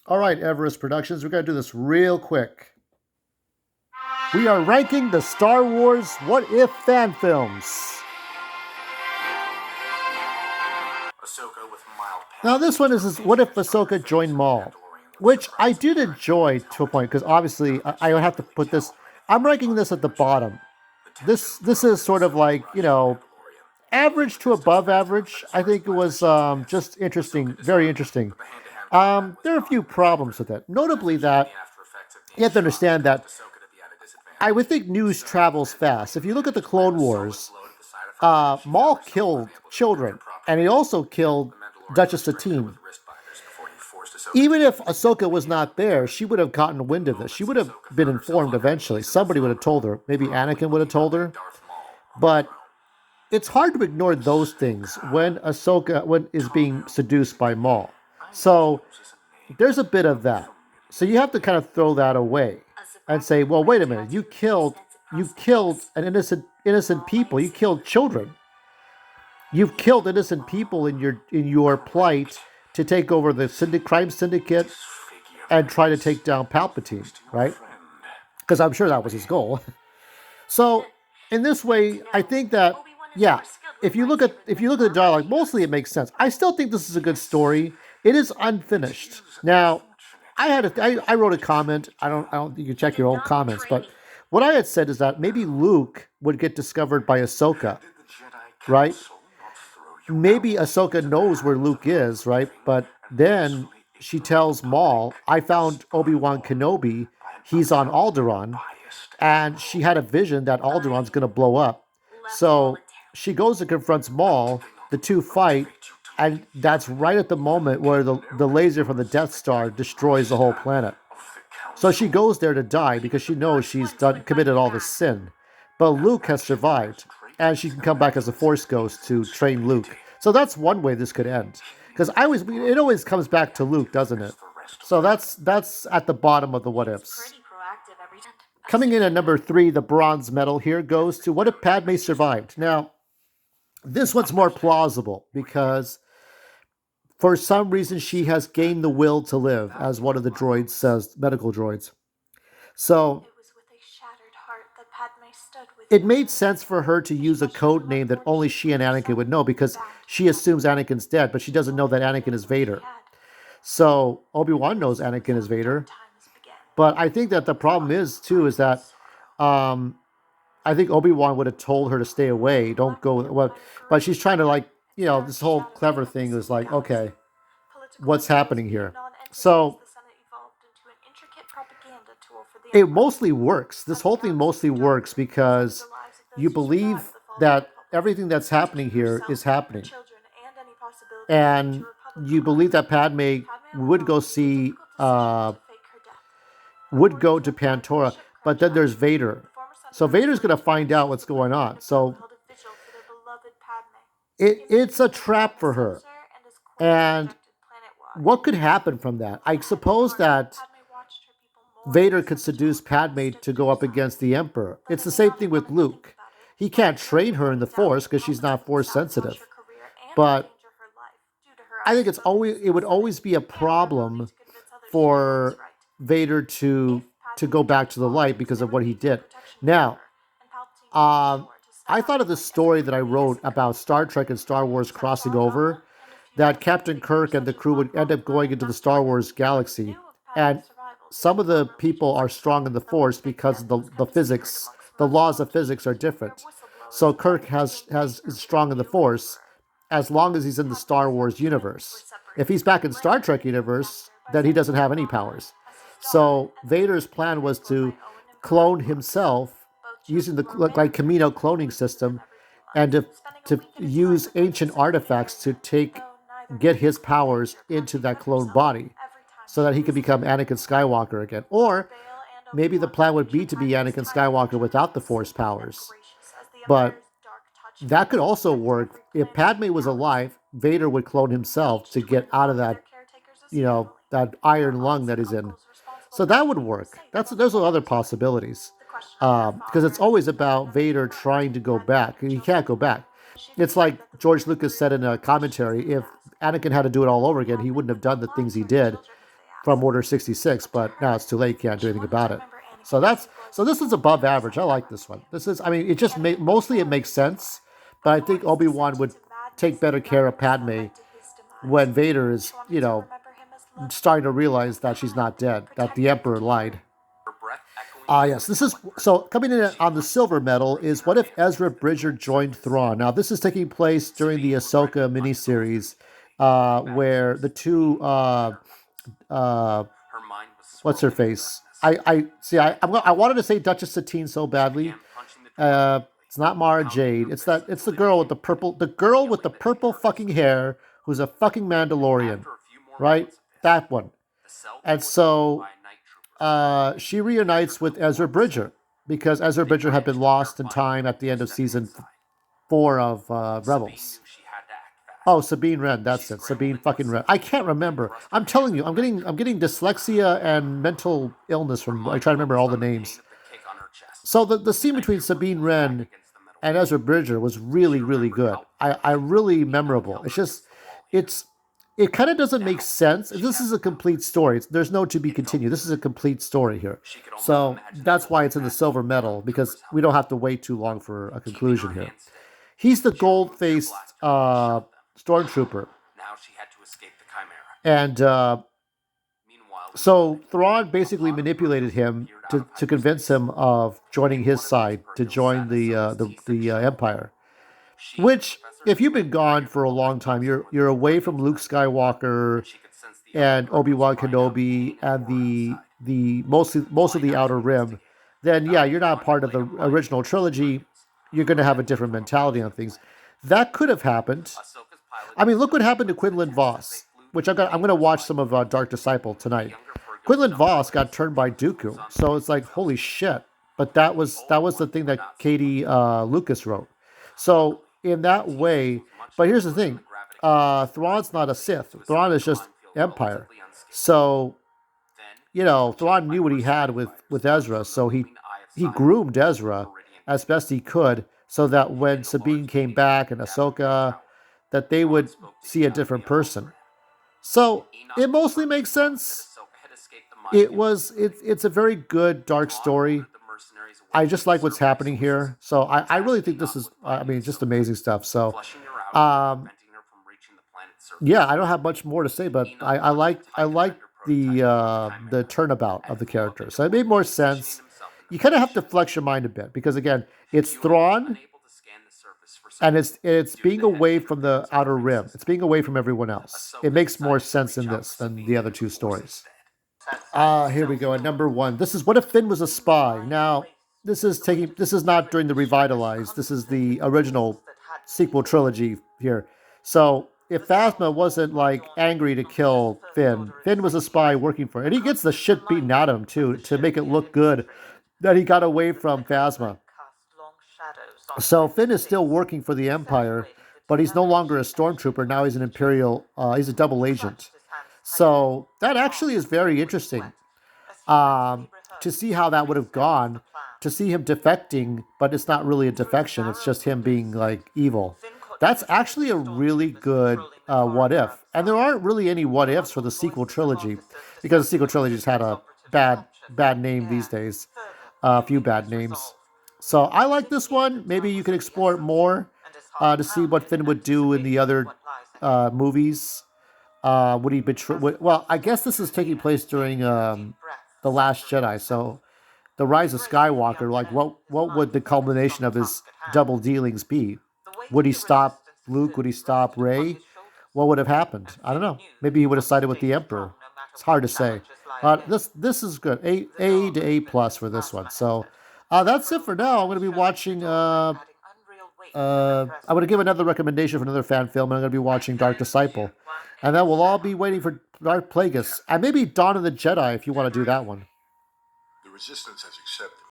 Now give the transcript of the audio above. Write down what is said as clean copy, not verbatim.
All right, Everest Productions, we're going to do this real quick. We are ranking the Star Wars What If fan films. Now, this one is What If Ahsoka Joined Maul, which I did enjoy to a point because obviously I would have to put this. I'm ranking this at the bottom. This is sort of like average to above average. I think it was just interesting, very interesting. There are a few problems with it, notably that you have to understand that I would think news travels fast. If you look at the Clone Wars, Maul killed children, and he also killed Duchess Satine. Even if Ahsoka was not there, she would have gotten wind of this. She would have been informed eventually. Somebody would have told her. Maybe Anakin would have told her. But it's hard to ignore those things when Ahsoka is being seduced by Maul. So there's a bit of that. So you have to kind of throw that away and say, well, wait a minute, you killed an innocent people. You killed children. You've killed innocent people in your plight to take over the crime syndicate and try to take down Palpatine, right? Because I'm sure that was his goal. So in this way, I think that yeah, if you look at the dialogue, mostly it makes sense. I still think this is a good story. It is unfinished. Now, I wrote a comment. I don't you can check your old comments, but what I had said is that maybe Luke would get discovered by Ahsoka, right? Maybe Ahsoka knows where Luke is, right? But then she tells Maul, "I found Obi-Wan Kenobi. He's on Alderaan," and she had a vision that Alderaan's going to blow up. So she goes and confronts Maul. The two fight, and that's right at the moment where the laser from the Death Star destroys the whole planet. So she goes there to die because she knows she's done committed all this sin. But Luke has survived, and she can come back as a Force ghost to train Luke. So that's one way this could end. Because it always comes back to Luke, doesn't it? So that's at the bottom of the what ifs. Coming in at number three, the bronze medal here goes to What If Padme Survived? Now, this one's more plausible because for some reason she has gained the will to live, as one of the droids says, medical droids. So it made sense for her to use a code name that only she and Anakin would know because she assumes Anakin's dead, but she doesn't know that Anakin is Vader. So Obi-Wan knows Anakin is Vader. But I think that the problem is too is that um, I think Obi-Wan would have told her to stay away, don't go. Well, but she's trying to this whole clever thing is like, okay, what's happening here? So it mostly works. This whole thing mostly works because you believe that everything that's happening here is happening, and you believe that Padme would go see, would go to Pantora, but then there's Vader. So Vader's going to find out what's going on. So it's a trap for her. And what could happen from that? I suppose that Vader could seduce Padme to go up against the Emperor. It's the same thing with Luke. He can't train her in the Force because she's not Force sensitive. But I think it would always be a problem for Vader to go back to the light because of what he did. Now, um, I thought of the story that I wrote about Star Trek and Star Wars crossing over, that Captain Kirk and the crew would end up going into the Star Wars galaxy, and some of the people are strong in the Force because the physics, the laws of physics are different. So Kirk is strong in the Force as long as he's in the Star Wars universe. If he's back in Star Trek universe, then he doesn't have any powers. So Vader's plan was to clone himself using the like Camino cloning system, and to use ancient artifacts to get his powers into that clone body, so that he could become Anakin Skywalker again. Or maybe the plan would be to be Anakin Skywalker without the Force powers. But that could also work. If Padme was alive, Vader would clone himself to get out of that iron lung that he's in. So that would work. There's other possibilities, because it's always about Vader trying to go back. He can't go back. It's like George Lucas said in a commentary: if Anakin had to do it all over again, he wouldn't have done the things he did. from Order 66, but now it's too late. Can't do anything about it. So this is above average. I like this one. This is, I mean, it just mostly it makes sense, but I think Obi-Wan would take better care of Padme when Vader is, starting to realize that she's not dead, that the Emperor lied. Yes, this is so coming in on the silver medal is what if Ezra Bridger joined Thrawn? Now, this is taking place during the Ahsoka miniseries, where the two, what's her face? I see. I wanted to say Duchess Satine so badly. It's not Mara Jade. It's the girl with the purple fucking hair who's a fucking Mandalorian, right? That one. And so she reunites with Ezra Bridger because Ezra Bridger had been lost in time at the end of season 4 of Rebels. Oh, Sabine Wren, that's it. Sabine fucking Wren. I can't remember. I'm telling you, I'm getting dyslexia and mental illness from I try to remember all the names. So the scene between Sabine Wren and Ezra Bridger was really, really good. I really memorable. It kind of doesn't make sense. This is a complete story. There's no to be continued. This is a complete story here. So that's why it's in the silver medal, because we don't have to wait too long for a conclusion here. He's the gold-faced stormtrooper. And so Thrawn basically manipulated him to convince him of joining his side, to join the Empire. Which, if you've been gone for a long time, you're away from Luke Skywalker and Obi-Wan Kenobi and the most of the Outer Rim, then yeah, you're not part of the original trilogy. You're going to have a different mentality on things. That could have happened. I mean, look what happened to Quinlan Vos, which I'm going to watch some of Dark Disciple tonight. Quinlan Vos got turned by Dooku, so it's like holy shit. But that was the thing that Katie Lucas wrote. So in that way, but here's the thing: Thrawn's not a Sith. Thrawn is just Empire. So Thrawn knew what he had with Ezra, so he groomed Ezra as best he could, so that when Sabine came back and Ahsoka, that they would see a different person. So it mostly makes sense. It's a very good dark story. I just like what's happening here. So I really think this is, just amazing stuff. So, yeah, I don't have much more to say, but I like the turnabout of the character. So it made more sense. You kind of have to flex your mind a bit because again, it's Thrawn, and it's being away from the Outer Rim. It's being away from everyone else. It makes more sense in this than the other two stories. Here we go at number 1. This is What If Finn Was a Spy. Now, this is not during the revitalized. This is the original sequel trilogy here. So if Phasma wasn't like angry to kill Finn was a spy working for him. And he gets the shit beaten out of him too, to make it look good that he got away from Phasma. So Finn is still working for the Empire, but he's no longer a stormtrooper. Now he's an Imperial, he's a double agent. So that actually is very interesting to see how that would have gone, to see him defecting, but it's not really a defection. It's just him being like evil. That's actually a really good what if. And there aren't really any what ifs for the sequel trilogy because the sequel trilogy's had a bad name these days. A few bad names. So I like this one. Maybe you can explore it more to see what Finn would do in the other movies. Would he betray? Well, I guess this is taking place during The Last Jedi. So the Rise of Skywalker, like what would the culmination of his double dealings be? Would he stop Luke? Would he stop Rey? What would have happened? I don't know. Maybe he would have sided with the Emperor. It's hard to say. This is good. A to A plus for this one. So that's it for now. I'm going to be watching. I'm going to give another recommendation for another fan film, and I'm going to be watching Dark Disciple, and then we'll all be waiting for Darth Plagueis and maybe Dawn of the Jedi if you want to do that one. The Resistance has accepted